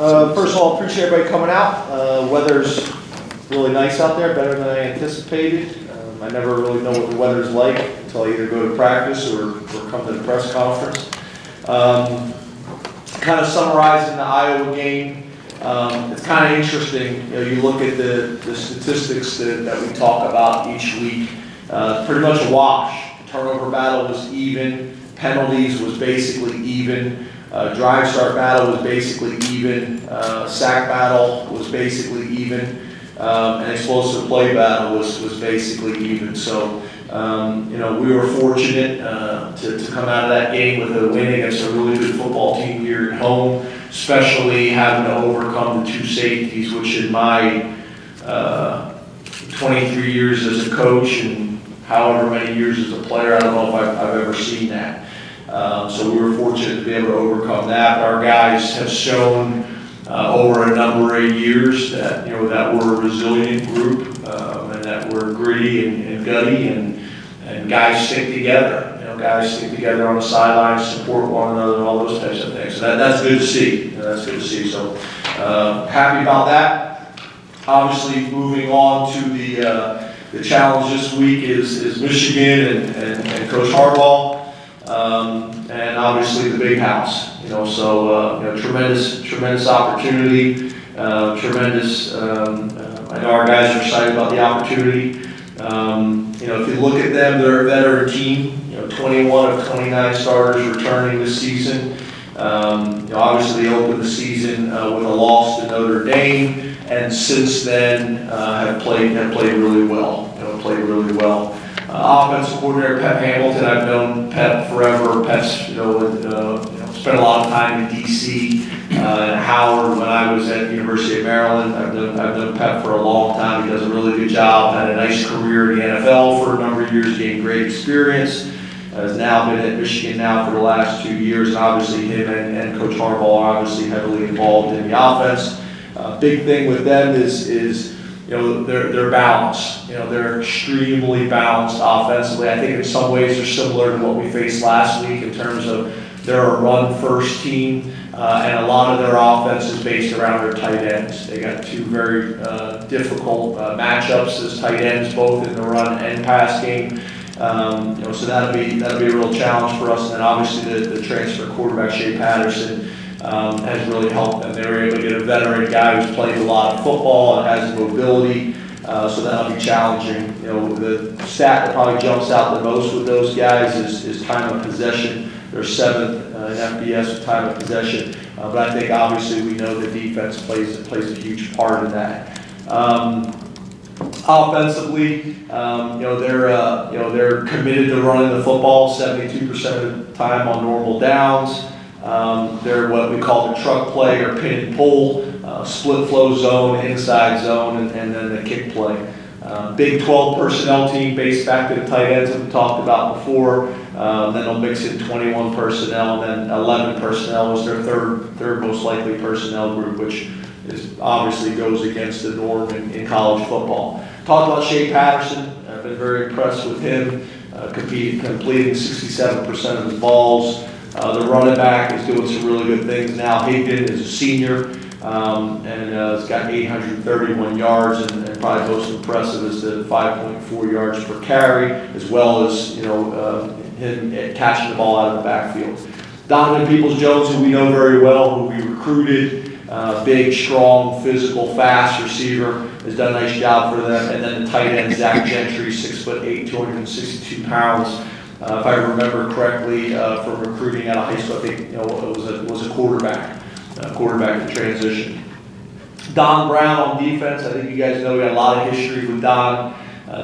First of all, appreciate everybody coming out. Weather's really nice out there, better than I anticipated. I never really know what the weather's like until I either go to practice or come to the press conference. Kind of summarizing the Iowa game, it's kind of interesting. You look at the statistics that we talk about each week. Pretty much a wash. The turnover battle was even. Penalties was basically even. Drive start battle was basically even. Sack battle was basically even. And explosive play battle was basically even. So, we were fortunate to come out of that game with a win against a really good football team here at home, especially having to overcome the two safeties, which in my 23 years as a coach and however many years as a player, I don't know if I've ever seen that. So we were fortunate to be able to overcome that. Our guys have shown over a number of years that that we're a resilient group and that we're gritty and gutty and guys stick together. Guys stick together on the sidelines, support one another, and all those types of things. So that's good to see. That's good to see. So happy about that. Obviously, moving on to the challenge this week is Michigan and Coach Harbaugh. And obviously the big house, tremendous opportunity, tremendous, I know our guys are excited about the opportunity. If you look at them, they're a veteran team, 21 of 29 starters returning this season. Obviously they opened the season with a loss to Notre Dame, and since then have played really well, offensive coordinator Pep Hamilton, I've known Pep forever. Pep's spent a lot of time in DC and Howard when I was at the University of Maryland. I've known Pep for a long time. He does a really good job. Had a nice career in the NFL for a number of years, gained great experience. Has now been at Michigan now for the last 2 years, and obviously him and Coach Harbaugh are obviously heavily involved in the offense. Big thing with them is they're balanced. They're extremely balanced offensively. I think in some ways they're similar to what we faced last week in terms of they're a run-first team, and a lot of their offense is based around their tight ends. They got two very difficult matchups as tight ends, both in the run and pass game. So that'll be a real challenge for us. And then obviously the transfer quarterback Shea Patterson has really helped them. They were able to get a veteran guy who's played a lot of football and has mobility, so that'll be challenging. The stat that probably jumps out the most with those guys is time of possession. They're 7th in FBS with time of possession, but I think obviously we know that defense plays a huge part in that. Offensively, they're committed to running the football 72% of the time on normal downs. They're what we call the truck play or pin and pull, split flow zone, inside zone, and then the kick play. Big 12 personnel team based back to the tight ends that we talked about before. Then they'll mix in 21 personnel, and then 11 personnel is their third most likely personnel group, which obviously goes against the norm in college football. Talked about Shea Patterson. I've been very impressed with him, completing 67% of his balls. The running back is doing some really good things now. Higdon is a senior and has got 831 yards, and probably most impressive is the 5.4 yards per carry, as well as him catching the ball out of the backfield. Donovan Peoples-Jones, who we know very well, who we recruited, big, strong, physical, fast receiver, has done a nice job for them. And then the tight end, Zach Gentry, 6'8", 262 pounds. If I remember correctly, from recruiting out of high school, I think it was a quarterback in transition. Don Brown on defense. I think you guys know we got a lot of history with Don.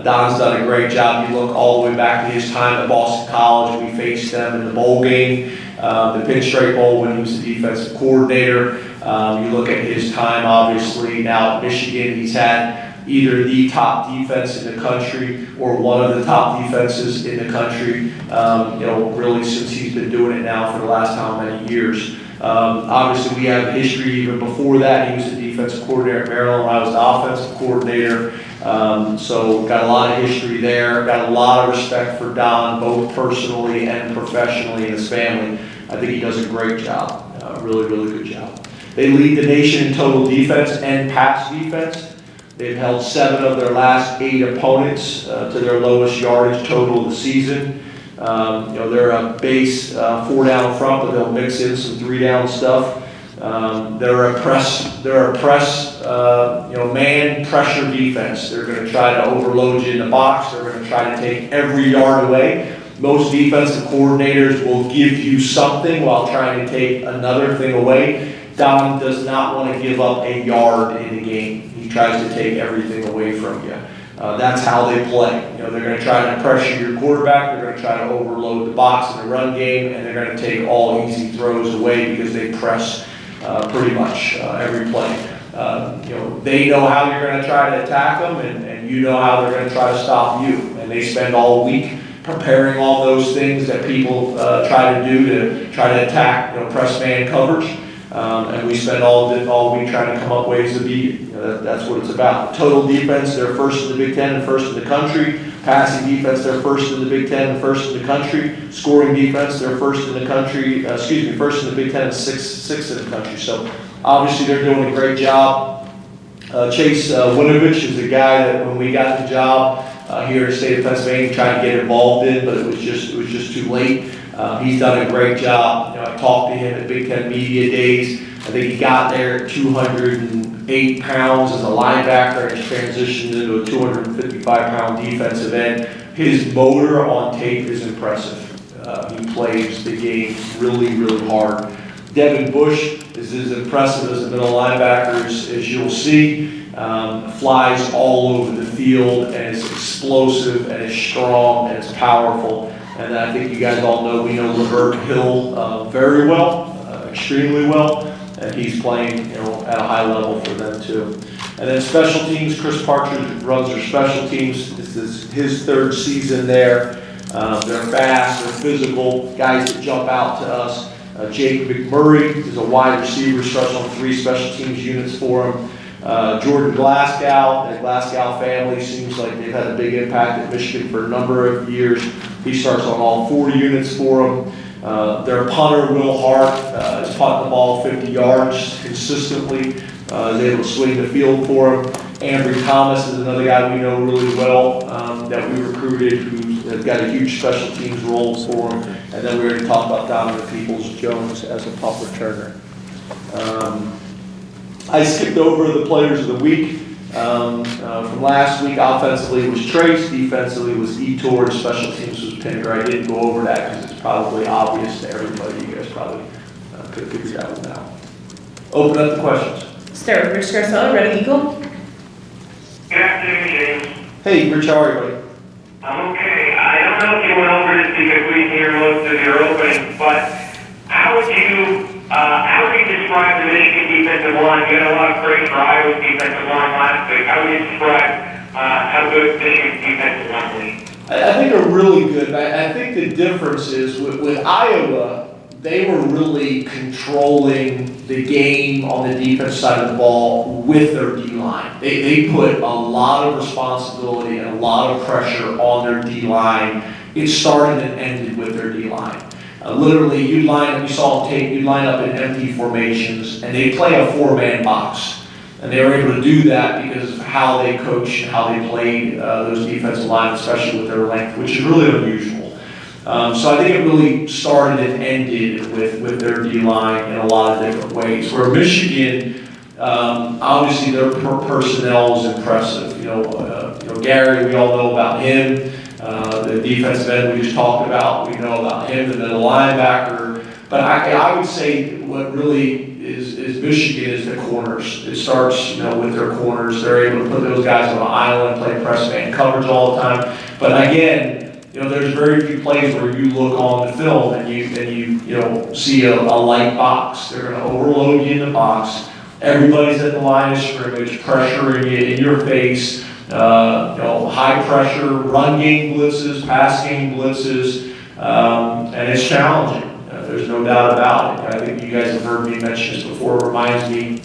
Don's done a great job. You look all the way back to his time at Boston College. We faced them in the bowl game, the Pinstripe Bowl, when he was the defensive coordinator. You look at his time, obviously, now at Michigan. He's had either the top defense in the country or one of the top defenses in the country, really since he's been doing it now for the last how many years. Obviously, we have history even before that. He was the defensive coordinator at Maryland when I was the offensive coordinator. So got a lot of history there. Got a lot of respect for Don, both personally and professionally in his family. I think he does a great job, really, really good job. They lead the nation in total defense and pass defense. They've held 7 of their last 8 opponents to their lowest yardage total of the season. They're a base 4 down front, but they'll mix in some 3 down stuff. They're a press man pressure defense. They're going to try to overload you in the box. They're going to try to take every yard away. Most defensive coordinators will give you something while trying to take another thing away. Don does not want to give up a yard in the game. He tries to take everything away from you. That's how they play. They're going to try to pressure your quarterback. They're going to try to overload the box in the run game, and they're going to take all easy throws away because they press pretty much every play. They know how you're going to try to attack them, and you know how they're going to try to stop you. And they spend all week preparing all those things that people try to do to try to attack, press man coverage. And we spend all week trying to come up ways to beat it. That's what it's about. Total defense, they're first in the Big Ten and first in the country. Passing defense, they're first in the Big Ten and first in the country. Scoring defense, they're first in the country. First in the Big Ten and sixth in the country. So obviously they're doing a great job. Chase Winovich is a guy that when we got the job here in the state of Pennsylvania, tried to get involved in, but it was just too late. He's done a great job. I talked to him at Big Ten Media Days. I think he got there at 208 pounds as a linebacker and has transitioned into a 255-pound defensive end. His motor on tape is impressive. He plays the game really, really hard. Devin Bush is as impressive as a middle linebacker as you'll see. Flies all over the field and is explosive and is strong and is powerful. And I think you guys all know, we know Levert Hill very well, extremely well, and he's playing at a high level for them too. And then special teams, Chris Partridge runs their special teams. This is his 3rd season there. They're fast, they're physical, guys that jump out to us. Jake McMurray is a wide receiver, starts on 3 special teams units for him. Jordan Glasgow, the Glasgow family seems like they've had a big impact at Michigan for a number of years. He starts on all 4 units for them. Their punter, Will Hart, is punting the ball 50 yards consistently. Is able to swing the field for him. Ambry Thomas is another guy we know really well that we recruited, who's got a huge special teams role for him. And then we already talked about Donovan Peoples-Jones as a punt returner. I skipped over the players of the week. From last week, offensively was Trace, defensively was Etor, special teams was Pinder. I didn't go over that because it's probably obvious to everybody. You guys probably could have figured that one out. Open up the questions. Start with Rich Scarcella, Red Eagle. Good afternoon, James. Hey, Rich, how are you, buddy? I'm okay. I don't know if you went over this because we hear most of your opening, but how would you describe the Michigan defensive line? You had a lot of praise for Iowa's defensive line last week. How would you describe how good Michigan's defensive line is? I think they're really good. I think the difference is with Iowa, they were really controlling the game on the defense side of the ball with their D-line. They put a lot of responsibility and a lot of pressure on their D-line. It started and ended with their D-line. Literally, you saw on tape, you'd line up in empty formations, and they play a 4-man box. And they were able to do that because of how they coached and how they played those defensive lines, especially with their length, which is really unusual. So I think it really started and ended with their D-line in a lot of different ways. Where Michigan, obviously their personnel is impressive. Gary, we all know about him. The defensive end we just talked about, we know about him, and then the linebacker. But I would say what really is Michigan is the corners. It starts, with their corners. They're able to put those guys on an island, play press man coverage all the time. But again, there's very few plays where you look on the film and you see a light box. They're going to overload you in the box. Everybody's at the line of scrimmage, pressuring you in your face. High pressure, run game blitzes, pass game blitzes, and it's challenging. There's no doubt about it. I think you guys have heard me mention this before. It reminds me,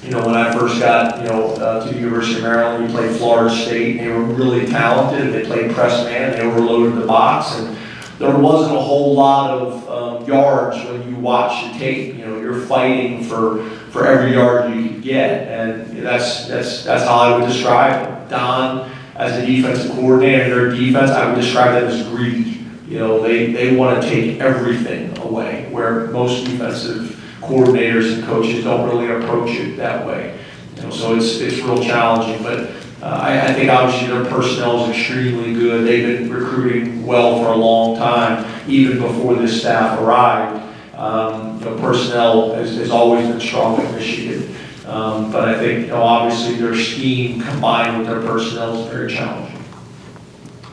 when I first got, to the University of Maryland, we played Florida State. They were really talented. They played press man. They overloaded the box, and there wasn't a whole lot of yards when you watch the tape. You're fighting for for every yard you can get, and that's how I would describe them. Don, as a defensive coordinator, their defense, I would describe them as greedy. You know, they want to take everything away, where most defensive coordinators and coaches don't really approach it that way. You know, so it's real challenging, but I think obviously their personnel is extremely good. They've been recruiting well for a long time, even before this staff arrived. You know, personnel has always been strong at Michigan, but I think, you know, obviously their scheme combined with their personnel is very challenging.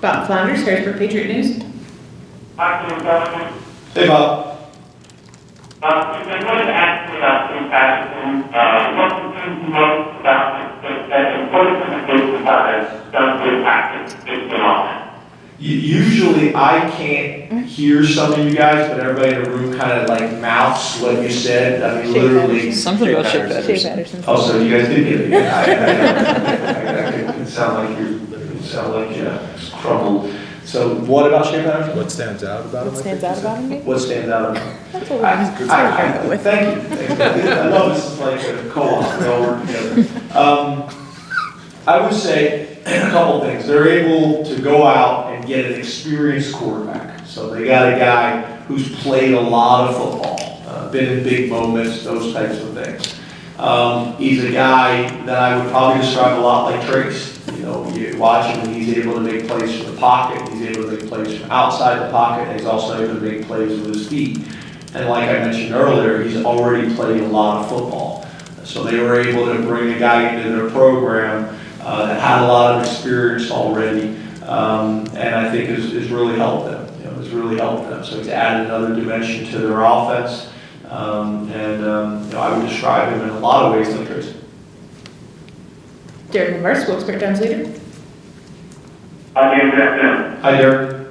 Bob Flounders, Harrisburg Patriot News. Hey, Bob. I wanted to ask you about St. Patterson. What do you know about the importance of the business has done to practice based on that? Usually I can't hear some of you guys, but everybody in the room kind of like mouths what you said. I mean, Shea literally. Patterson. Something about Shea Shea Patterson. Patterson. Oh, so you guys did get it. Yeah, it sound like it's crumbled. So what about Shea Patterson? What stands out about him? What stands out about him, maybe? What stands out? That's what we're gonna go with. Thank you. I love this is like a co-op. We all work together. I would say a couple things. They're able to go out and get an experienced quarterback. So they got a guy who's played a lot of football, been in big moments, those types of things. He's a guy that I would probably describe a lot like Trace. You know, you watch him and he's able to make plays from the pocket, he's able to make plays from outside the pocket, and he's also able to make plays with his feet. And like I mentioned earlier, he's already played a lot of football. So they were able to bring a guy into their program that had a lot of experience already, and I think has really helped them. You know, has really helped them. So he's added another dimension to their offense, and you know, I would describe him in a lot of ways like Trace. Derek Morse, Wilkes-Barre Times Leader. Hi, good afternoon. Hi, Derek.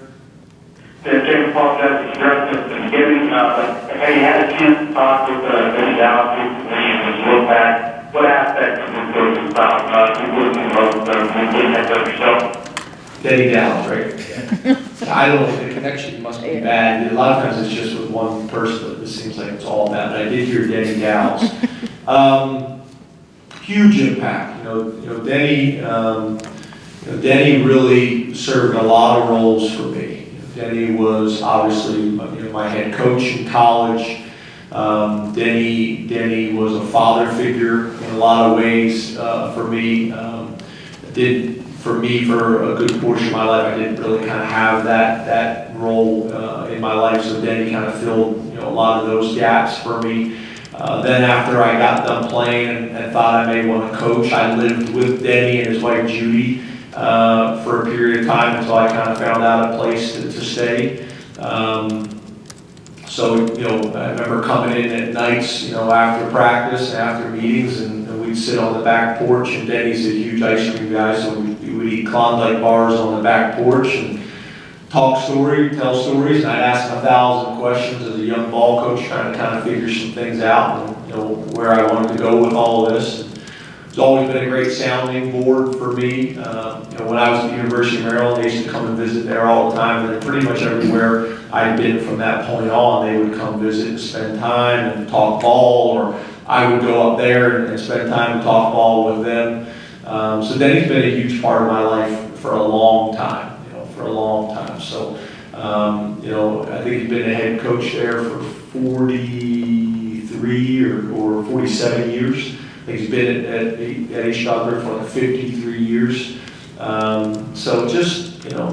James Paul Justice addressed at the beginning, but have you had a chance to talk with Benny Dallas recently and just look back? What aspects of this coaching style you would be most when head coach yourself? Denny Dallas, right? I don't know, the connection must be bad. A lot of times it's just with one person, but it seems like it's all bad. But I did hear Denny Dallas. Huge impact. You know, Denny really served a lot of roles for me. Denny was obviously my head coach in college. Denny was a father figure in a lot of ways for me. For a good portion of my life, I didn't really kind of have that role in my life. So Denny kind of filled a lot of those gaps for me. Then after I got done playing and thought I may want to coach, I lived with Denny and his wife Judy for a period of time until I kind of found out a place to stay. So, I remember coming in at nights, after practice and after meetings, and we'd sit on the back porch, and Denny's a huge ice cream guy, so we'd eat Klondike bars on the back porch and tell stories, and I'd ask him 1,000 questions as a young ball coach, trying to kind of figure some things out, and where I wanted to go with all of this. It's always been a great sounding board for me. When I was at the University of Maryland, they used to come and visit there all the time, and pretty much everywhere I'd been from that point on, they would come visit and spend time and talk ball, or I would go up there and spend time and talk ball with them. So Denny's been a huge part of my life for a long time, So, I think he's been a head coach there for 43 or 47 years. I think he's been at East Stroudsburg for like 53 years. So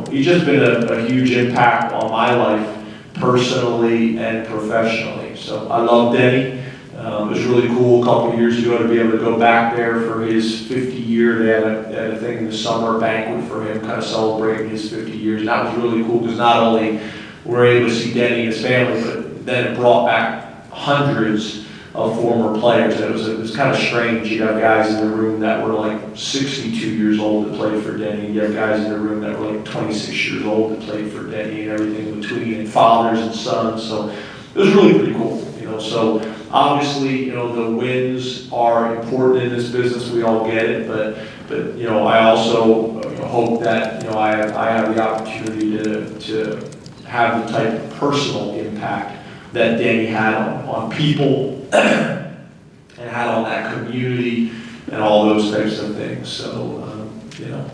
he's just been a huge impact on my life personally and professionally. So I love Denny. It was really cool a couple of years ago to be able to go back there for his 50 year. They had a thing in the summer banquet for him, kind of celebrating his 50 years. And that was really cool because not only were we able to see Denny and his family, but then it brought back hundreds of former players. It was kind of strange. You have guys in the room that were like 62 years old that played for Denny. You have guys in the room that were like 26 years old that played for Denny, and everything in between, and fathers and sons. So it was really pretty cool. So obviously, the wins are important in this business. We all get it, but I also hope that I have the opportunity to have the type of personal impact that Denny had on people and had on that community and all those types of things. So, you know,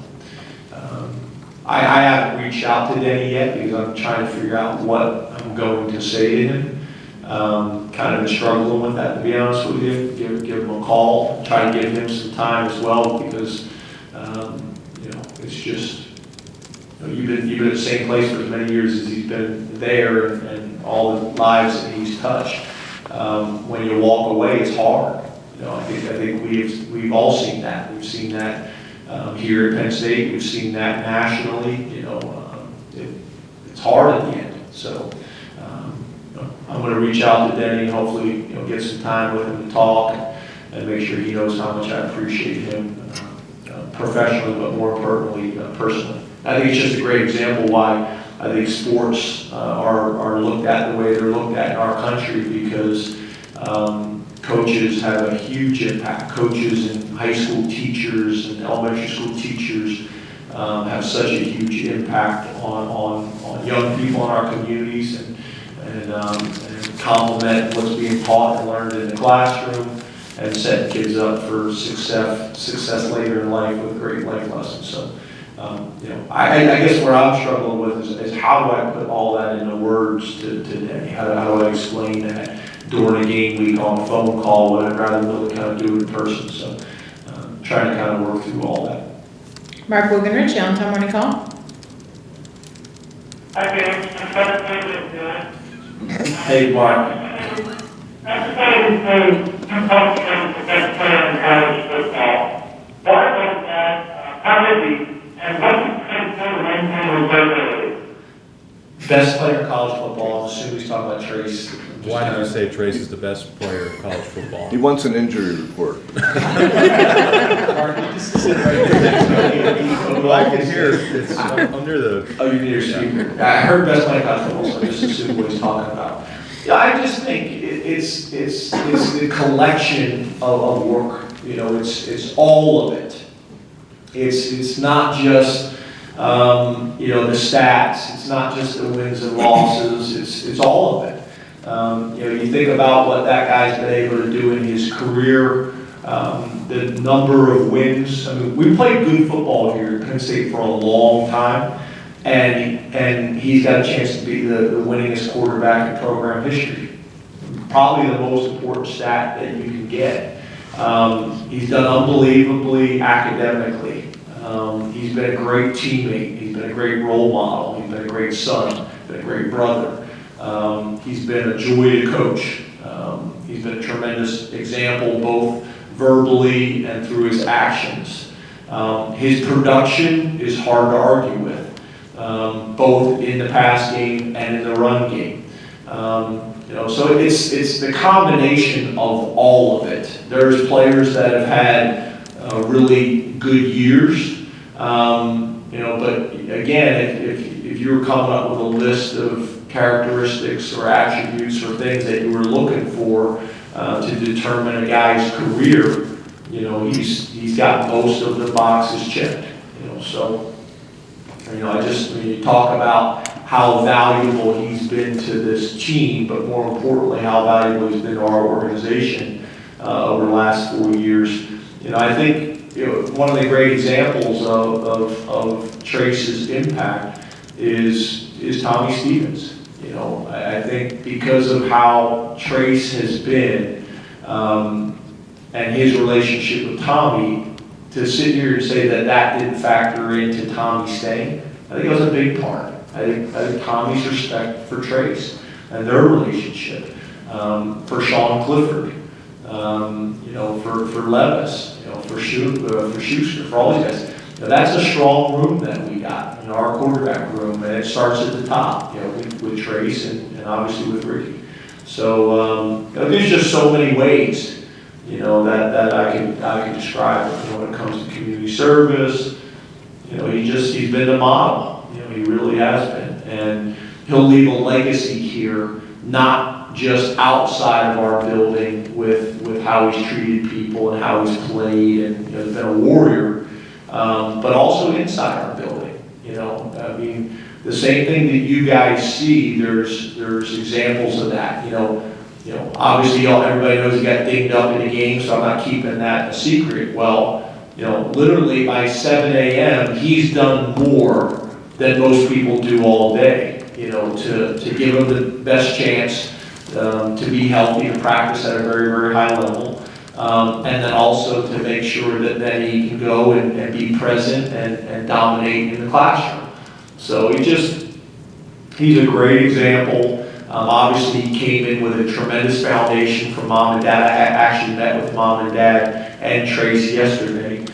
I haven't reached out to Denny yet because I'm trying to figure out what I'm going to say to him. Kind of been struggling with that, to be honest with you. Give him a call, try to give him some time as well, because you know, it's just, you know, you've been at the same place for as many years as he's been there, and all the lives that he's touched. When you walk away, it's hard. You know, I think we've all seen that. We've seen that here at Penn State. We've seen that nationally. You know, it's hard at the end. So I'm going to reach out to Denny and hopefully, you know, get some time with him to talk and make sure he knows how much I appreciate him professionally, but more importantly, personally. I think it's just a great example why I think sports are looked at the way they're looked at in our country, because coaches have a huge impact. Coaches and high school teachers and elementary school teachers have such a huge impact on young people in our communities, and complement what's being taught and learned in the classroom, and setting kids up for success later in life with great life lessons. So, you know, I guess where I'm struggling with is how do I put all that into words to Denny? How do I explain that during a game week on a phone call when I'd rather really kind of do it in person? So, trying to kind of work through all that. Mark Wogenrich, Allentown Morning Call. Hi, James. I'm glad to see you doing. Hey, Mark. That's the best player in college football. Why was that? How is he? And what's the best player to maintain reliability? Best player in college football. I assume he's talking about Trace. Why did you say Trace is the best player in college football? He wants an injury report. Mark, you just sit right there. Well, I can hear it's under the. Oh, you need your speaker. I heard best player in college football, so I just assumed what he's talking about. Yeah, I just think it's the collection of work. You know, it's all of it. It's not just you know, the stats. It's not just the wins and losses. It's all of it. You know, you think about what that guy's been able to do in his career, the number of wins. I mean, we played good football here at Penn State for a long time, and he's got a chance to be the winningest quarterback in program history. Probably the most important stat that you can get. He's done unbelievably academically. He's been a great teammate. He's been a great role model. He's been a great son. Been a great brother. He's been a joy to coach. He's been a tremendous example, both verbally and through his actions. His production is hard to argue with, both in the pass game and in the run game. You know, so it's the combination of all of it. There's players that have had really good years, you know, but again, if you were coming up with a list of characteristics or attributes or things that you were looking for to determine a guy's career, you know, he's got most of the boxes checked. You know, so you know, when you talk about how valuable he's been to this team, but more importantly, how valuable he's been to our organization over the last 4 years, you know, I think, you know, one of the great examples of Trace's impact is Tommy Stevens. You know, I think because of how Trace has been and his relationship with Tommy, to sit here and say that didn't factor into Tommy staying, I think it was a big part. I think Tommy's respect for Trace and their relationship, for Sean Clifford, you know, for Levis, you know, for Schuster, for all these guys. You know, that's a strong room that we got, you know, our quarterback room, and it starts at the top, you know, with Trace and obviously with Ricky. So you know, there's just so many ways, you know, that I can describe it. You know, when it comes to community service, you know, he's been the model. You know, he really has been, and he'll leave a legacy here, not just outside of our building with how he's treated people and how he's played, and you know, he's been a warrior, but also inside our building. You know, I mean, the same thing that you guys see, there's examples of that. You know, Obviously, everybody knows he got dinged up in the game, so I'm not keeping that a secret. Well, literally by 7 a.m., he's done more than most people do all day, to give him the best chance to be healthy and practice at a very, very high level. And then also to make sure that then he can go and be present and dominate in the classroom. So he's a great example. Obviously, he came in with a tremendous foundation from mom and dad. I actually met with mom and dad and Trace yesterday.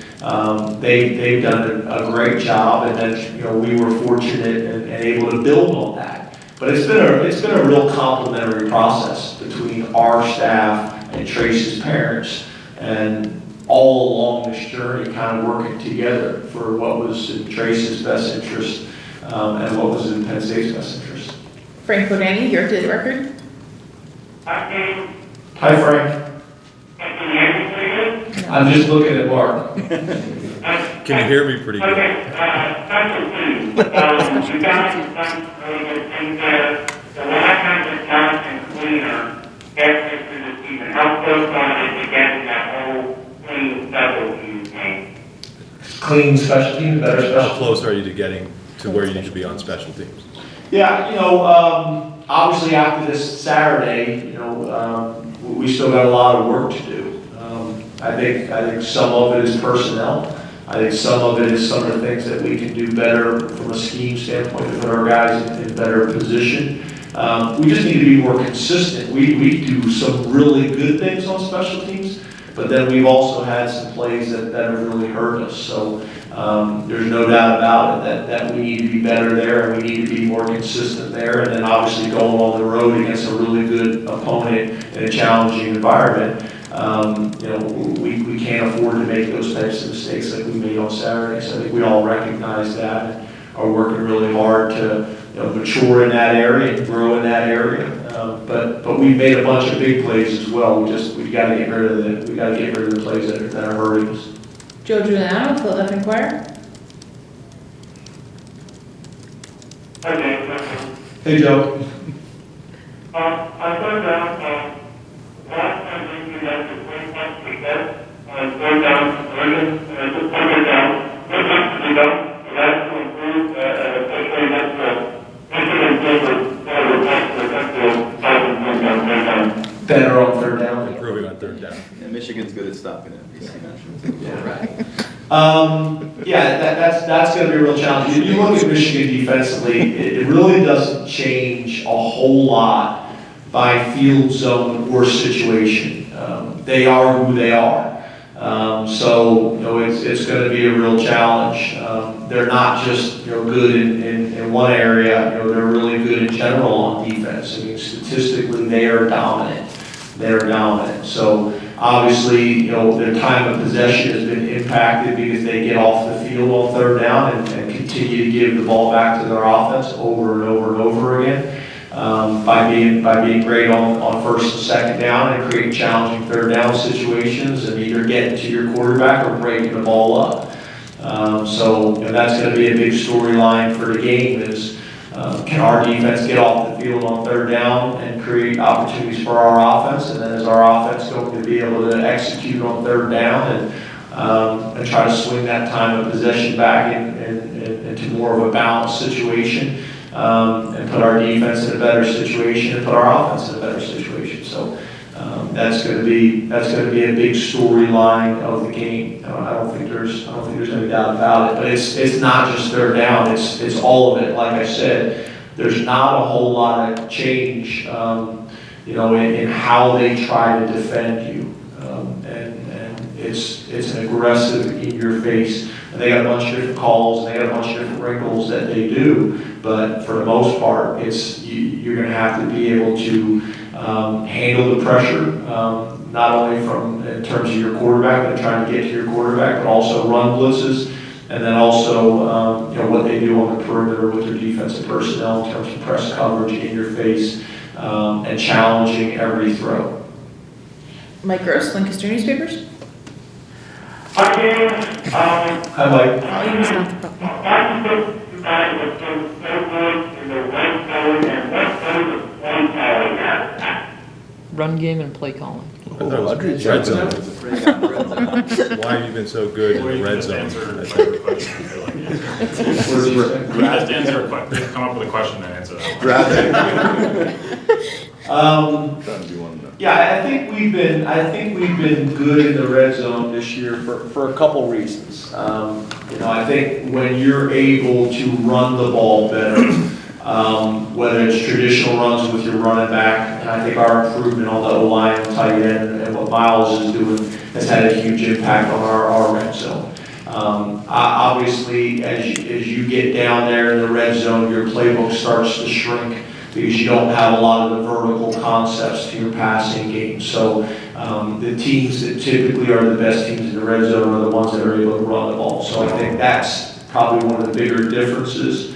They've done a great job, and then we were fortunate and able to build on that. But it's been a real complementary process between our staff and Trace's parents, and all along this journey, kind of working together for what was in Trace's best interest and what was in Penn State's best interest. Frank Bodani, your to the record. Okay. Hi, Frank. Can you hear me pretty good? I'm just looking at Mark. Can you hear me pretty good? Okay, special teams. You guys have done really good things there. The last time the Johnson cleaner gets into the season, how close are they to getting that whole clean special teams game? Clean special teams, better How special. close are you to getting to where you need to be on special teams? Yeah, obviously after this Saturday, we still got a lot of work to do. I think some of it is personnel. I think some of it is some of the things that we can do better from a scheme standpoint to put our guys in better position. We just need to be more consistent. We do some really good things on special teams, but then we've also had some plays that have really hurt us. So there's no doubt about it that we need to be better there, and we need to be more consistent there. And then obviously going on the road against a really good opponent in a challenging environment, we can't afford to make those types of mistakes like we made on Saturday. So I think we all recognize that and are working really hard to mature in that area and grow in that area. But we made a bunch of big plays as well. We got to get rid of the plays that are hurting us. Joe Giuliano, Philadelphia Inquirer. Okay, Hey, Joe. I thought that last time you guys were playing once together, third down, just put it down, to that's to improve, especially against the Michigan Silver, Better on third down. Improving on third down. And Michigan's good at stopping it. That's going to be a real challenge. If you look at Michigan defensively, it really doesn't change a whole lot by field zone or situation. They are who they are. It's going to be a real challenge. They're not just good in one area. They're really good in general on defense. I mean, statistically, they are dominant. They're dominant. So obviously, their time of possession has been impacted because they get off the field on third down and continue to give the ball back to their offense over and over and over again. By being great on first and second down and creating challenging third down situations and either getting to your quarterback or breaking the ball up. That's going to be a big storyline for the game is can our defense get off the field on third down and create opportunities for our offense, and then is our offense going to be able to execute on third down and try to swing that time of possession back into more of a balanced situation. And put our defense in a better situation and put our offense in a better situation. So that's going to be a big storyline of the game. I don't think there's any doubt about it. But it's not just third down. It's all of it. Like I said, there's not a whole lot of change, in how they try to defend you. And it's an aggressive in your face. And they got a bunch of different calls, and they got a bunch of different wrinkles that they do, but for the most part, you're going to have to be able to handle the pressure, not only in terms of your quarterback and trying to get to your quarterback, but also run blitzes, and then also what they do on the perimeter with their defensive personnel in terms of press coverage in your face and challenging every throw. Mike Gross, Lancaster Newspapers. Hi, Mike. Volume is not the problem. run game and play calling. I thought it was red zone. Why have you been so good in the red zone? Just answer a question, come up with a question and answer that. Yeah, I think we've been good in the red zone this year for a couple reasons. I think when you're able to run the ball better, whether it's traditional runs with your running back, and I think our improvement on the O-line, tight end, and what Miles is doing has had a huge impact on our red zone. Obviously, as you get down there in the red zone, your playbook starts to shrink because you don't have a lot of the vertical concepts to your passing game. So the teams that typically are the best teams in the red zone are the ones that are able to run the ball. So I think that's probably one of the bigger differences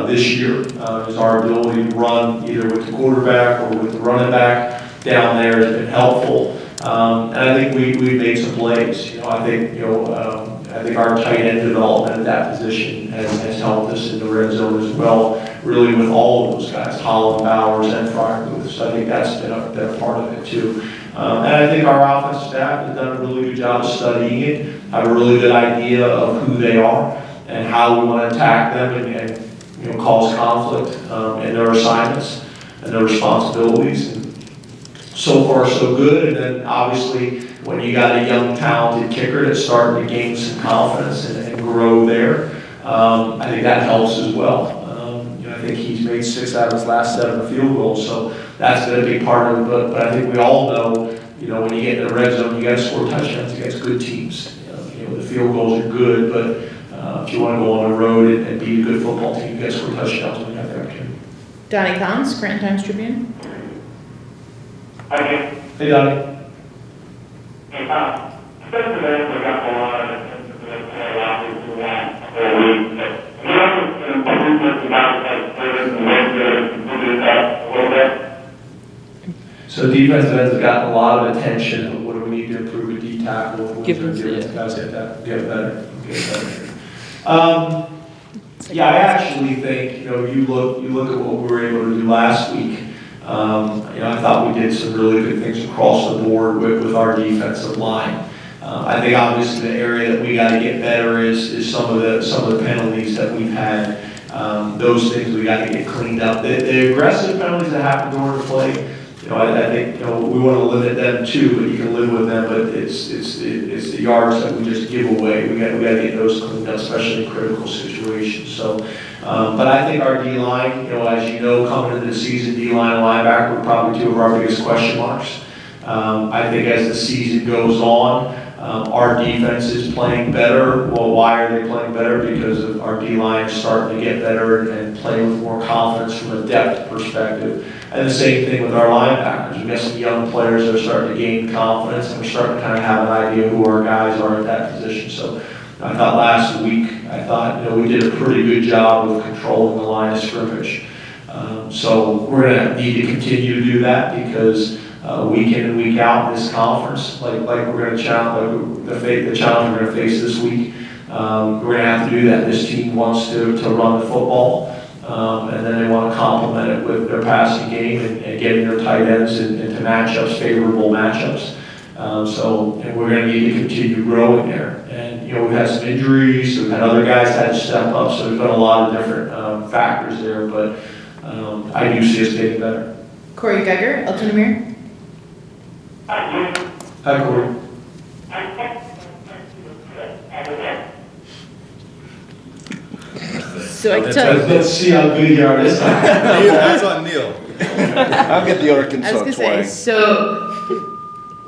this year is our ability to run either with the quarterback or with the running back down there has been helpful. And I think we made some plays. I think our tight end development at that position has helped us in the red zone as well, really with all of those guys, Holland, Bowers, and Fryermuth. So I think that's been a part of it too. And I think our offensive staff has done a really good job of studying it, have a really good idea of who they are and how we want to attack them and cause conflict in their assignments and their responsibilities. And so far, so good. And then obviously, when you got a young, talented kicker that's starting to gain some confidence and grow there, I think that helps as well. I think he's made 6 out of his last 7 field goals, so that's been a big part of it. But I think we all know, when you get in the red zone, you got to score touchdowns against good teams. The field goals are good, but if you want to go on the road and be a good football team, you got to score touchdowns when you have the opportunity. Donnie Collins, Scranton Times Tribune. Hey, Donnie. So defensive ends have gotten a lot of attention. What do we need to improve at D tackle? Give them guys get better. Yeah, I actually think you look at what we were able to do last week. I thought we did some really good things across the board with our defensive line. I think obviously the area that we got to get better is some of the penalties that we've had. Those things we got to get cleaned up. The aggressive penalties that happen during the play, I think we want to limit them too, but you can live with them. But it's the yards that we just give away. We got to get those cleaned up, especially in critical situations. So, but I think our D line, as coming into the season, D line and linebacker were probably 2 of our biggest question marks. I think as the season goes on, our defense is playing better. Well, why are they playing better? Because of our D-line is starting to get better and play with more confidence from a depth perspective. And the same thing with our linebackers. We've got some young players that are starting to gain confidence, and we're starting to kind of have an idea who our guys are at that position. So I thought last week, we did a pretty good job of controlling the line of scrimmage. So we're going to need to continue to do that because week in and week out in this conference, like we're going to challenge, the challenge we're going to face this week, we're going to have to do that. This team wants to run the football, and then they want to complement it with their passing game and getting their tight ends into matchups, favorable matchups. And we're going to need to continue growing there. And we've had some injuries, so we've had other guys that had to step up, so we've got a lot of different factors there, but I do see us getting better. Corey Geiger, Elton Amir. Hi, Corey. So I can tell you. Let's see how good you are this time. That's on Neil. I'll get the Arkansas I was gonna say, twang. so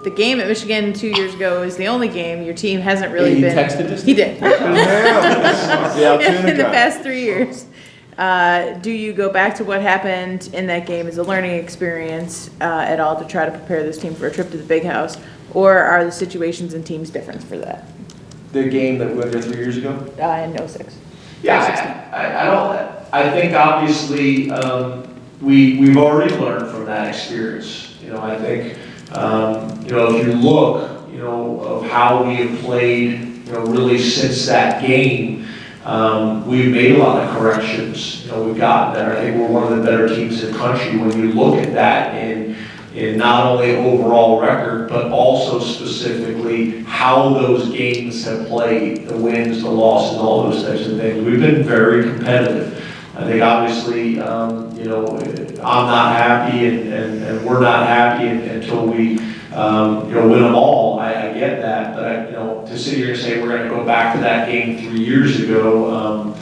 the game at Michigan 2 years ago is the only game your team hasn't really He been. texted us? He did. Yeah, In the past 3 years. Do you go back to what happened in that game as a learning experience at all to try to prepare this team for a trip to the big house? Or are the situations and teams different for that? The game that we went there 3 years ago? In 06. Yeah, I think obviously we've already learned from that experience. I think if you look of how we have played really since that game, we've made a lot of corrections. We've gotten there. I think we're one of the better teams in the country when you look at that. And in not only overall record, but also specifically how those games have played, the wins, the losses, all those types of things. We've been very competitive. I think obviously, I'm not happy and we're not happy until we, win them all. I get that, but to sit here and say we're going to go back to that game 3 years ago,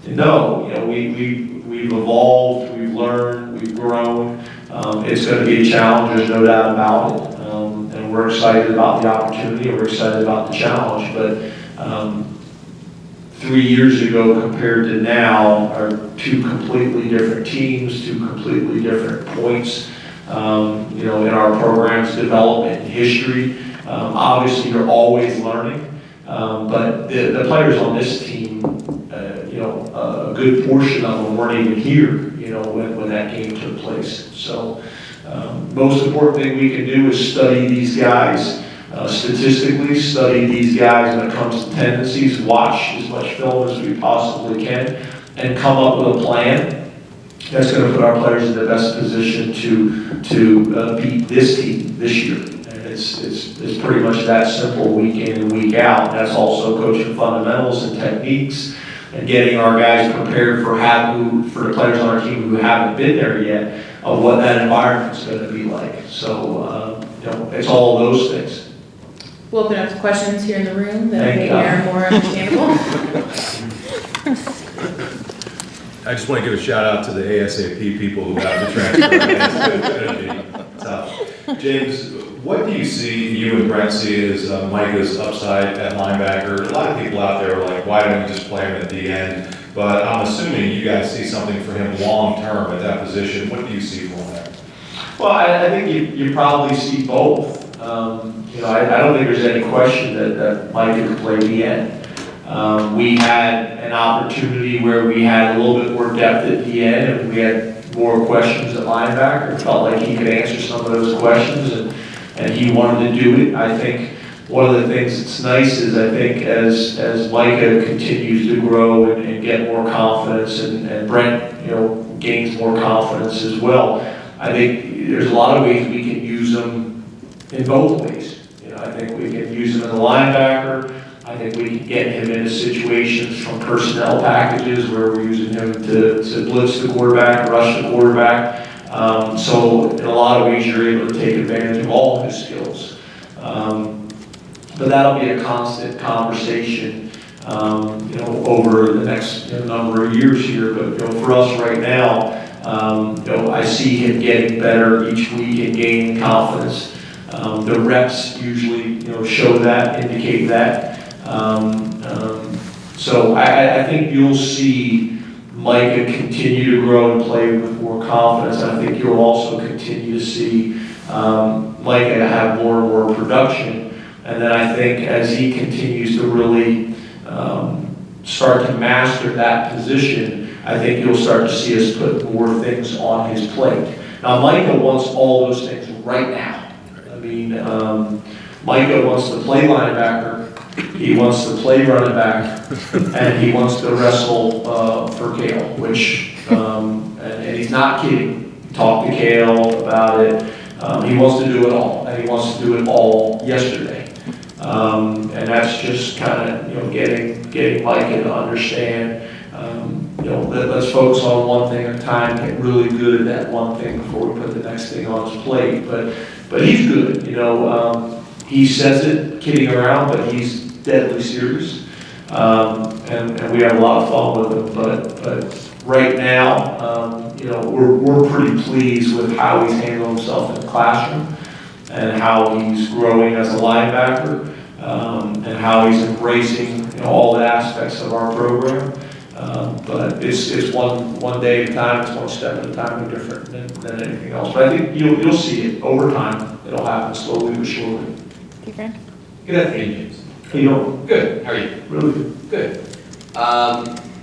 no. We've evolved, we've learned, we've grown. It's going to be a challenge, there's no doubt about it. And we're excited about the opportunity, and we're excited about the challenge. But 3 years ago compared to now are two completely different teams, two completely different points, in our program's development and history. Obviously, you're always learning, but the players on this team, a good portion of them weren't even here, when that game took place. So, most important thing we can do is study these guys. Statistically, study these guys when it comes to tendencies, watch as much film as we possibly can, and come up with a plan that's going to put our players in the best position to beat this team this year. And it's pretty much that simple week in and week out. That's also coaching fundamentals and techniques and getting our guys prepared for the players on our team who haven't been there yet, of what that environment's going to be like. So, it's all of those things. We'll open up to questions here in the room that Thank maybe God. are more understandable. I just want to give a shout out to the ASAP people who have the transfer. It's going to be tough. James, what do you see, you and Brent see as Micah's upside at linebacker? A lot of people out there are like, why don't we just play him at the end? But I'm assuming you guys see something for him long-term at that position. What do you see for him there? Well, I think you probably see both. I don't think there's any question that Micah could play the end. We had an opportunity where we had a little bit more depth at the end, and we had more questions at linebacker. It felt like he could answer some of those questions, and he wanted to do it. I think one of the things that's nice is I think as Micah continues to grow and get more confidence, and Brent gains more confidence as well, I think there's a lot of ways we can use them in both ways. I think we can use him as a linebacker. I think we can get him into situations from personnel packages where we're using him to blitz the quarterback, rush the quarterback. So in a lot of ways, you're able to take advantage of all his skills. But that'll be a constant conversation, over the next number of years here. But for us right now, I see him getting better each week and gaining confidence. The reps usually, show that, indicate that. So I think you'll see Micah continue to grow and play with more confidence. I think you'll also continue to see Micah have more and more production. And then I think as he continues to really start to master that position, I think you'll start to see us put more things on his plate. Now, Micah wants all those things right now. I mean, Micah wants to play linebacker, he wants to play running back, and he wants to wrestle for Kale, which, and he's not kidding. Talk to Kale about it. He wants to do it all, and he wants to do it all yesterday. And that's just kind of, getting Micah to understand, let's focus on one thing at a time, get really good at that one thing before we put the next thing on his plate. But he's good, he says it kidding around, but he's deadly serious. And we have a lot of fun with him, but right now, we're pretty pleased with how he's handled himself in the classroom and how he's growing as a linebacker, and how he's embracing all the aspects of our program. But it's one day at a time, it's one step at a time, no different than anything else. But I think you'll see it over time. It'll happen slowly but surely. Okay, Frank? Good afternoon, James. How you doing? Good. How are you? Really good. Good.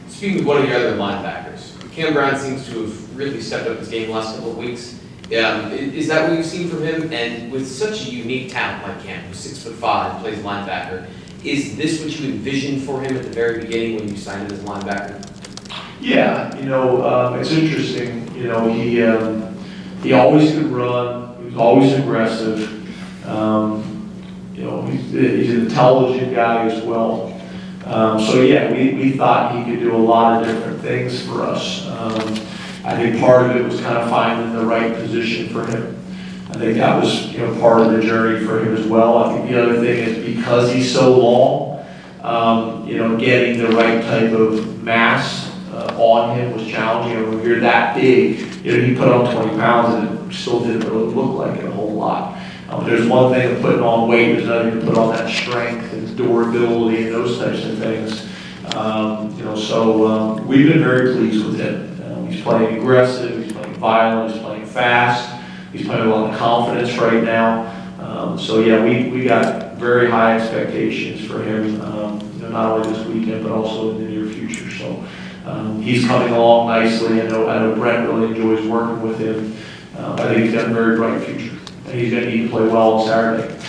Speaking of one of your other linebackers, Cam Brown seems to have really stepped up his game the last couple of weeks. Is that what you've seen from him? And with such a unique talent like Cam, who's 6'5", plays linebacker, is this what you envisioned for him at the very beginning when you signed him as a linebacker? Yeah, it's interesting. He always could run. He He's always aggressive. He's an intelligent guy as well. So yeah, we thought he could do a lot of different things for us. I think part of it was kind of finding the right position for him. I think that was, part of the journey for him as well. I think the other thing is because he's so long, getting the right type of mass on him was challenging. When you're that big, he put on 20 pounds and it still didn't really look like it a whole lot. There's one thing of putting on weight, there's another thing to put on that strength and durability and those types of things. So we've been very pleased with him. He's playing aggressive, he's playing violent, he's playing fast, he's playing with a lot of confidence right now. So yeah, we got very high expectations for him, not only this weekend, but also in the near future. So he's coming along nicely. I know Brent really enjoys working with him. I think he's got a very bright future. And he's going to need to play well on Saturday.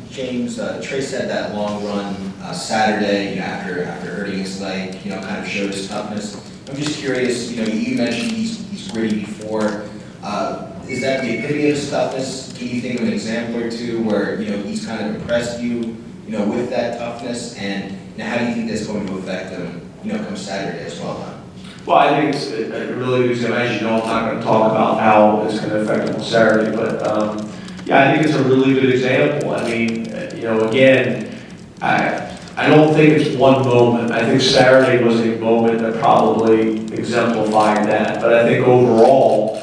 James, Trey said that long run Saturday, after hurting his leg, kind of showed his toughness. I'm just curious, you mentioned he's gritty before. Is that the epitome of his toughness? Can you think of an example or two where, he's kind of impressed you, with that toughness? And how do you think that's going to affect him, come Saturday as well? Well, I think it's really good. As you know, I'm not going to talk about how it's going to affect him on Saturday, but I think it's a really good example. I mean, again, I don't think it's one moment. I think Saturday was a moment that probably exemplified that. But I think overall,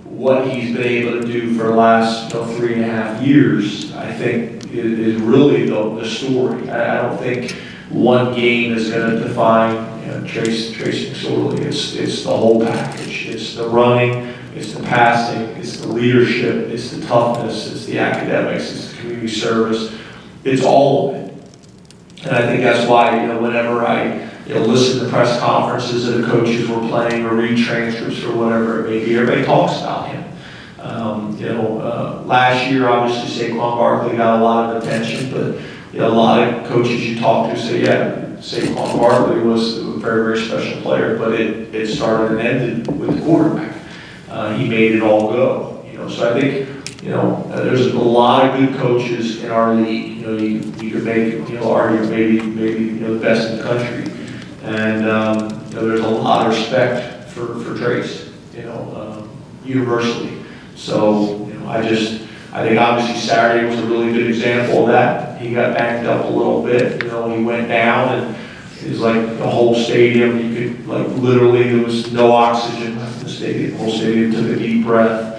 what he's been able to do for the last 3.5 years, I think is really the story. I don't think one game is going to define Trace McSorley. It's the whole package. It's the running, it's the passing, it's the leadership, it's the toughness, it's the academics, it's the community service. It's all of it. And I think that's why, whenever I listen to press conferences that the coaches were playing or read transcripts or whatever it may be, everybody talks about him. Last year, obviously, Saquon Barkley got a lot of attention, but a lot of coaches you talk to say, yeah, Saquon Barkley was a very, very special player, but it started and ended with the quarterback. He made it all go. So I think, there's a lot of good coaches in our league. You could make, argue maybe the best in the country. And there's a lot of respect for Trace, universally. So I think obviously Saturday was a really good example of that. He got banged up a little bit. He went down and it was like the whole stadium. You could literally there was no oxygen left in the stadium. The whole stadium took a deep breath.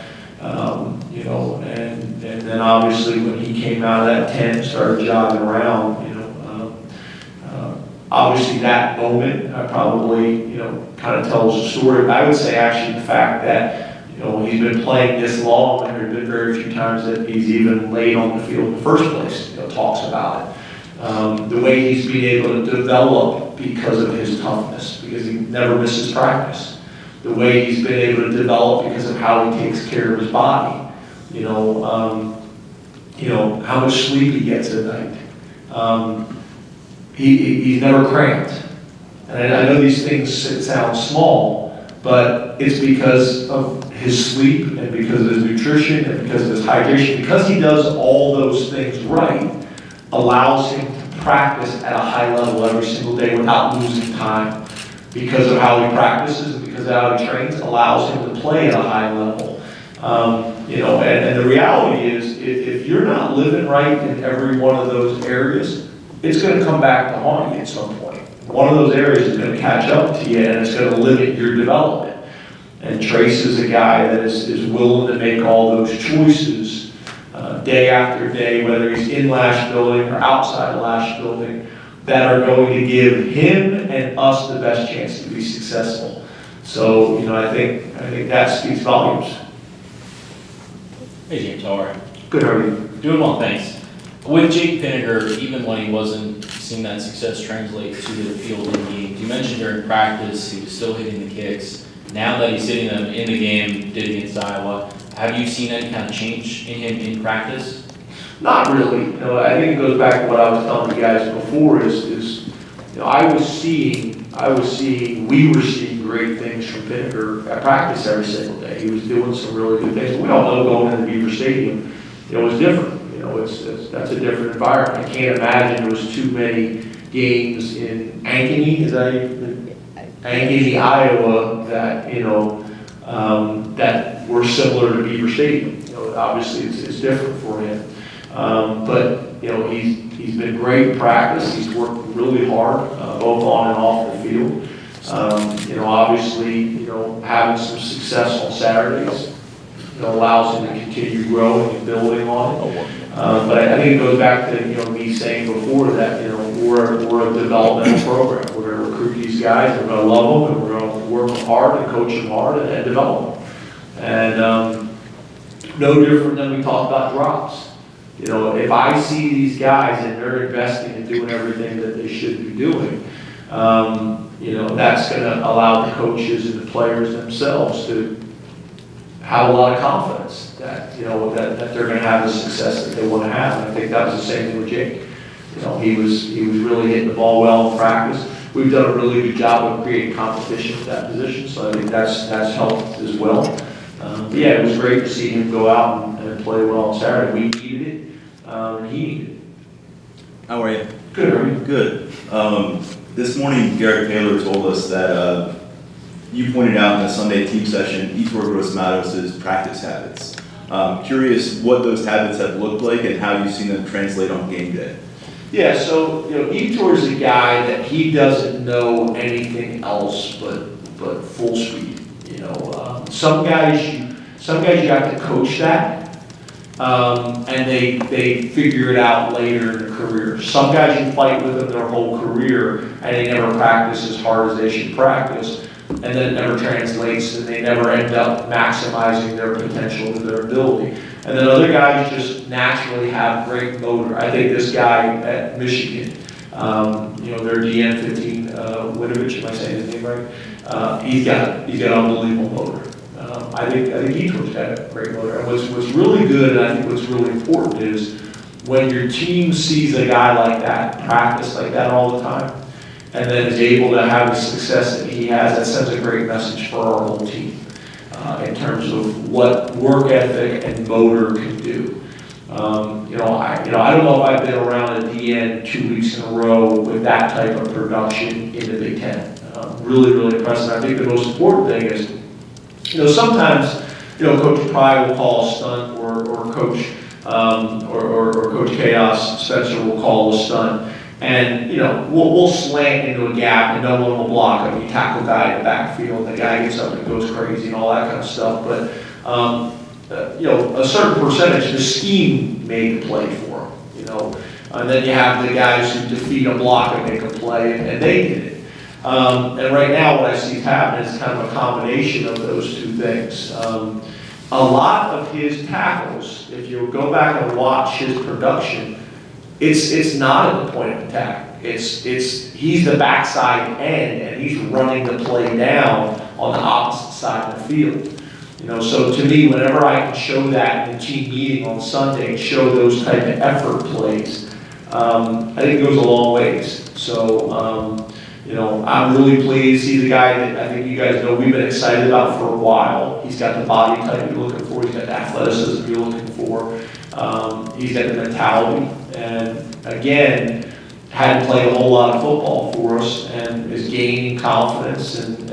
And then obviously when he came out of that tent and started jogging around, obviously that moment probably kind of tells the story. But I would say actually the fact that he's been playing this long, and there have been very few times that he's even laid on the field in the first place, talks about it. The way he's been able to develop because of his toughness, because he never misses practice. The way he's been able to develop because of how he takes care of his body. How much sleep he gets at night. He's never cramped. And I know these things sound small, but it's because of his sleep and because of his nutrition and because of his hydration. Because he does all those things right, allows him to practice at a high level every single day without losing time. Because of how he practices and because of how he trains, allows him to play at a high level. And the reality is, if you're not living right in every one of those areas, it's going to come back to haunt you at some point. One of those areas is going to catch up to you and it's going to limit your development. And Trace is a guy that is willing to make all those choices day after day, whether he's in Lash Building or outside Lash Building, that are going to give him and us the best chance to be successful. So, I think that speaks volumes. Hey James, how are you? Good, how are you? Doing well, thanks. With Jake Pinniger, even when he wasn't seeing that success translate to the field in games, you mentioned during practice he was still hitting the kicks. Now that he's hitting them in the game, did against Iowa, have you seen any kind of change in him in practice? Not really. I think it goes back to what I was telling you guys before is we were seeing great things from Pinnaker at practice every single day. He was doing some really good things. We all know going into Beaver Stadium, it was different. That's a different environment. I can't imagine there was too many games in Ankeny, Ankeny, Iowa, that, that were similar to Beaver Stadium. Obviously it's different for him. But, he's been great in practice. He's worked really hard, both on and off the field. Obviously, having some success on Saturdays, allows him to continue growing and building on it. But I think it goes back to, me saying before that, we're a developmental program. We're going to recruit these guys, we're going to love them, and we're going to work them hard and coach them hard and develop them. And no different than we talked about drops. If I see these guys and they're investing and doing everything that they should be doing, that's going to allow the coaches and the players themselves to have a lot of confidence that, that they're going to have the success that they want to have. And I think that was the same thing with Jake. He was really hitting the ball well in practice. We've done a really good job of creating competition at that position, so I think that's helped as well. But yeah, it was great to see him go out and play well on Saturday. We needed it, and he needed it. How are you? Good, how are you? Good. This morning, Garrett Taylor told us that you pointed out in the Sunday team session Etor Gross-Matos' practice habits. Curious what those habits have looked like and how you've seen them translate on game day. Yeah, so Etor's a guy that he doesn't know anything else but full speed. Some guys you have to coach that, and they figure it out later in their career. Some guys you fight with them their whole career, and they never practice as hard as they should practice, and then it never translates, and they never end up maximizing their potential to their ability. And then other guys just naturally have great motor. I think this guy at Michigan, their DN 15, Winovich, am I saying his name right? He's got unbelievable motor. I think Etor's got a great motor. And what's really good, and I think what's really important is when your team sees a guy like that, practice like that all the time, and then is able to have the success that he has, that sends a great message for our whole team in terms of what work ethic and motor can do. I don't know if I've been around a DN 2 weeks in a row with that type of production in the Big Ten. Really, really impressive. I think the most important thing is, sometimes, Coach Pry will call a stunt, or Coach or Coach Chaos Spencer will call a stunt, and we'll slant into a gap and no one will block him. You tackle a guy in the backfield, and the guy gets up and goes crazy and all that kind of stuff. But a certain percentage, the scheme made the play for him. And then you have the guys who defeat a block and make a play, and they did it. And right now, what I see happening is kind of a combination of those two things. A lot of his tackles, if you go back and watch his production, it's not at the point of attack. He's the backside end, and he's running the play down on the opposite side of the field. So to me, whenever I can show that in the team meeting on Sunday and show those type of effort plays, I think it goes a long ways. So, I'm really pleased. He's a guy that I think you guys know we've been excited about for a while. He's got the body type you're looking for. He's got the athleticism you're looking for. He's got the mentality. And again, hadn't played a whole lot of football for us and is gaining confidence and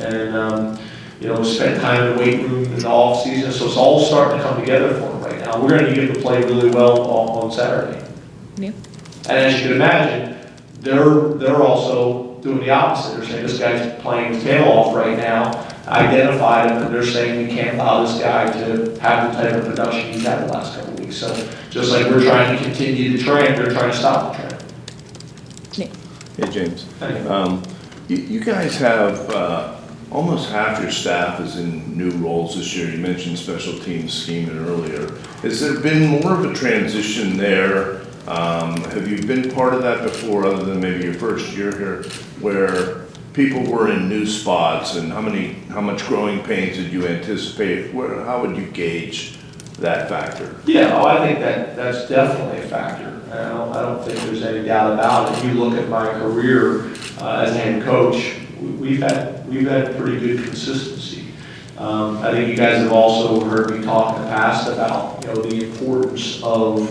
spent time in the weight room in the off season. So it's all starting to come together for him right now. We're going to need him to play really well on Saturday. Yeah. And as you can imagine, they're also doing the opposite. They're saying this guy's playing his tail off right now, identified him, and they're saying we can't allow this guy to have the type of production he's had the last couple of weeks. So just like we're trying to continue the trend, they're trying to stop the trend. Hey, James. Hey. You guys have almost half your staff is in new roles this year. You mentioned special teams scheming earlier. Has there been more of a transition there? Have you been part of that before, other than maybe your first year here, where people were in new spots, and how much growing pains did you anticipate? How would you gauge that factor? Yeah, I think that's definitely a factor. I don't think there's any doubt about it. If you look at my career, as a head coach, we've had pretty good consistency. I think you guys have also heard me talk in the past about, the importance of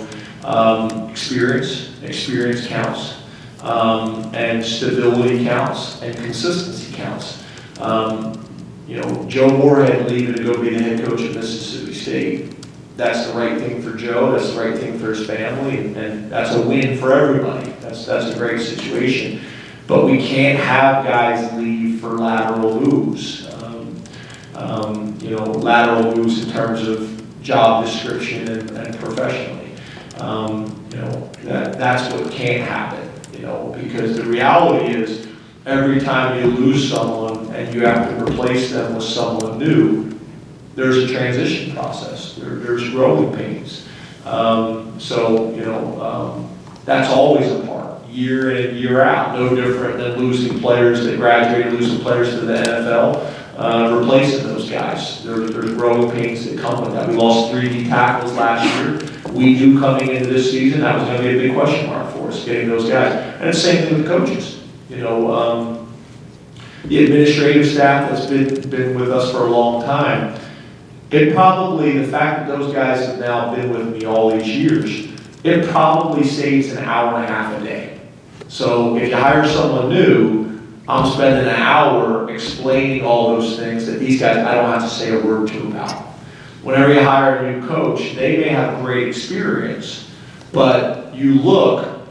experience. Experience counts, and stability counts, and consistency counts. Joe Moorhead leaving to go be the head coach at Mississippi State. That's the right thing for Joe, that's the right thing for his family, and that's a win for everybody. That's a great situation. But we can't have guys leave for lateral moves. Lateral moves in terms of job description and professionally. That's what can't happen, because the reality is every time you lose someone and you have to replace them with someone new, there's a transition process. There's growing pains. That's always a part, year in and year out. No different than losing players that graduated, losing players to the NFL, replacing those guys. There's growing pains that come with that. We lost 3 D tackles last year. We knew coming into this season that was going to be a big question mark for us, getting those guys. And the same thing with coaches. The administrative staff that's been with us for a long time. The fact that those guys have now been with me all these years, it probably saves an hour and a half a day. So if you hire someone new, I'm spending an hour explaining all those things that these guys, I don't have to say a word to about. Whenever you hire a new coach, they may have great experience, but you look,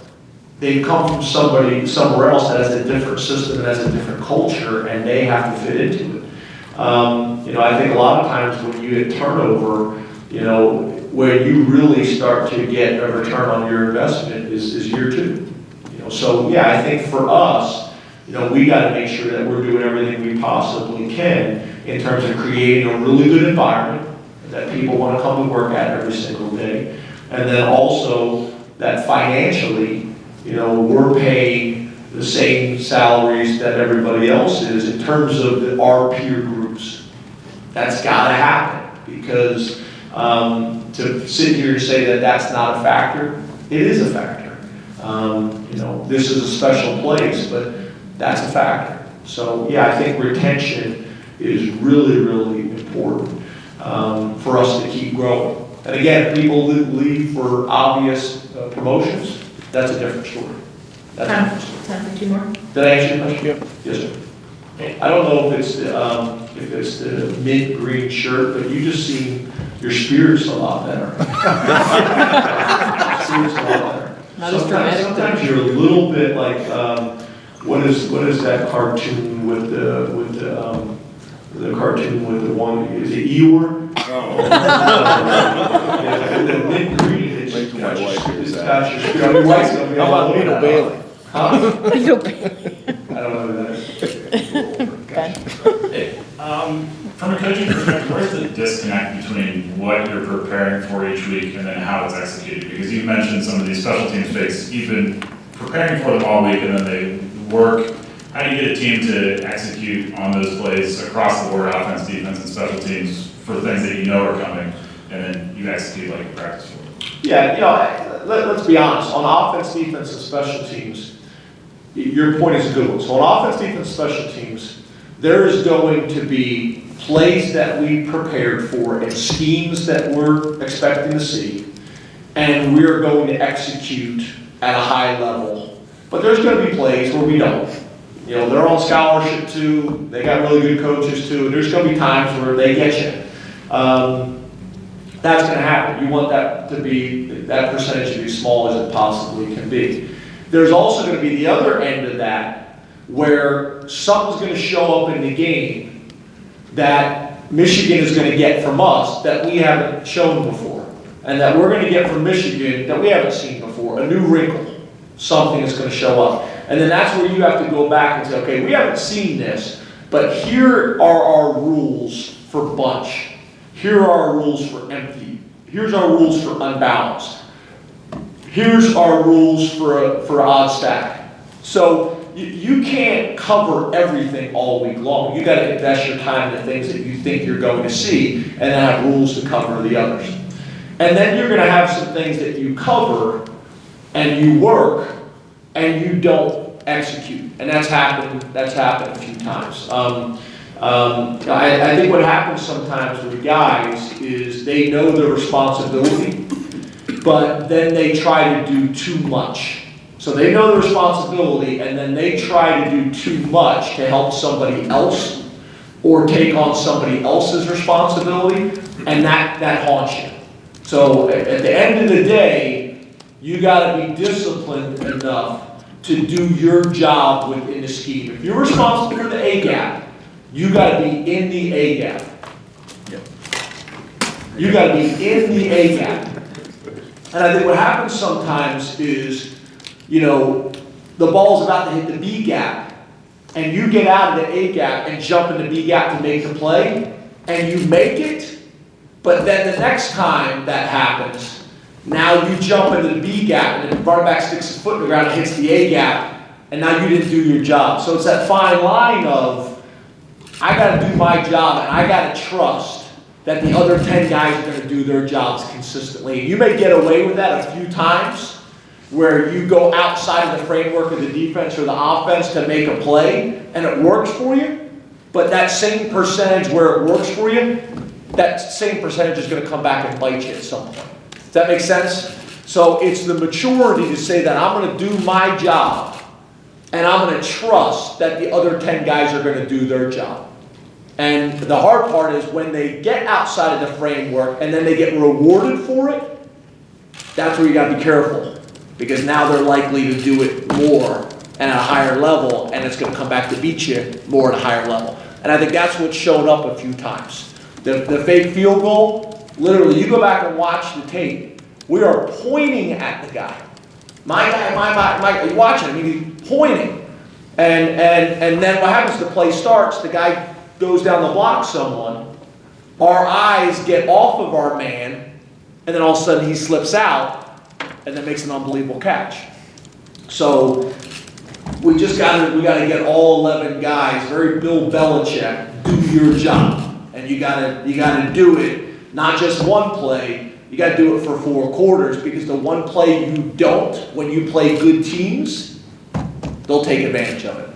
they've come from somewhere else that has a different system and has a different culture, and they have to fit into it. I think a lot of times when you get turnover, where you really start to get a return on your investment is year 2. I think for us, we got to make sure that we're doing everything we possibly can in terms of creating a really good environment that people want to come to work at every single day, and then also that financially, we're paying the same salaries that everybody else is in terms of our peer groups. That's got to happen, because to sit here and say that that's not a factor, it is a factor. This is a special place, but that's a factor. So I think retention is really, really important for us to keep growing. And again, people leave for obvious promotions. That's a different story. Time for 2 more. Did I answer your question? Yep. Yes, sir. I don't know if it's the mint green shirt, but you just seem your spirit's a lot better. Spirit's a lot better. Sometimes you're a little bit like what is that cartoon with the cartoon with the one, is it Eeyore? The mint green. It's got your spirit. Your wife's gonna be How about Beetle Bailey? Huh? Beetle Bailey. I don't know who that is. From a coaching perspective, where's the disconnect between what you're preparing for each week and then how it's executed? Because you mentioned some of these special teams picks, you've been preparing for them all week and then they work. How do you get a team to execute on those plays across the board, offense, defense, and special teams for things that you know are coming, and then you execute like you practice for? Yeah, let's be honest. On offense, defense, and special teams, your point is a good one. So on offense, defense, special teams, there is going to be plays that we prepared for and schemes that we're expecting to see, and we're going to execute at a high level. But there's going to be plays where we don't. They're on scholarship too, they got really good coaches too, and there's going to be times where they get you. That's going to happen. You want that percentage to be small as it possibly can be. There's also going to be the other end of that, where something's going to show up in the game that Michigan is going to get from us that we haven't shown before, and that we're going to get from Michigan that we haven't seen before, a new wrinkle, something is going to show up. And then that's where you have to go back and say, okay, we haven't seen this, but here are our rules for bunch. Here are our rules for empty. Here's our rules for unbalanced. Here's our rules for odd stack. So you can't cover everything all week long. You got to invest your time in the things that you think you're going to see, and then have rules to cover the others. And then you're going to have some things that you cover and you work and you don't execute, and that's happened a few times. I think what happens sometimes with guys is they know their responsibility, but then they try to do too much. So they know the responsibility, and then they try to do too much to help somebody else or take on somebody else's responsibility, and that haunts you. So at the end of the day, you gotta be disciplined enough to do your job within the scheme. If you're responsible for the A gap, you gotta be in the A gap. You gotta be in the A gap. And I think what happens sometimes is, the ball's about to hit the B gap, and you get out of the A gap and jump in the B gap to make the play, and you make it, but then the next time that happens, now you jump into the B gap, and the running back sticks his foot in the ground and hits the A gap, and now you didn't do your job. So it's that fine line of, I gotta do my job, and I gotta trust that the other 10 guys are gonna do their jobs consistently. You may get away with that a few times, where you go outside of the framework of the defense or the offense to make a play, and it works for you, but that same percentage where it works for you, that same percentage is gonna come back and bite you at some point. Does that make sense? So it's the maturity to say that I'm gonna do my job, and I'm gonna trust that the other 10 guys are gonna do their job. And the hard part is when they get outside of the framework and then they get rewarded for it, that's where you gotta be careful. Because now they're likely to do it more and at a higher level, and it's gonna come back to beat you more at a higher level. And I think that's what's shown up a few times. The fake field goal, literally, you go back and watch the tape, we are pointing at the guy. My guy, you watch him, he's pointing. And then what happens, the play starts, the guy goes down the block someone, our eyes get off of our man, and then all of a sudden he slips out, and then makes an unbelievable catch. So we gotta get all 11 guys, very Bill Belichick, do your job. And you gotta do it, not just one play, you gotta do it for 4 quarters, because the one play you don't, when you play good teams, they'll take advantage of it.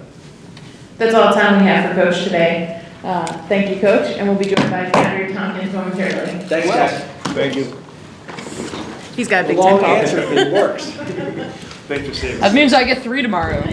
That's all the time we have for Coach today. Thank you, Coach, and we'll be joined by Andrew Tompkins momentarily. Thanks, guys. Thank you. He's got a big Long time call. answer, if it works. Thanks for saving us. That means I get 3 tomorrow.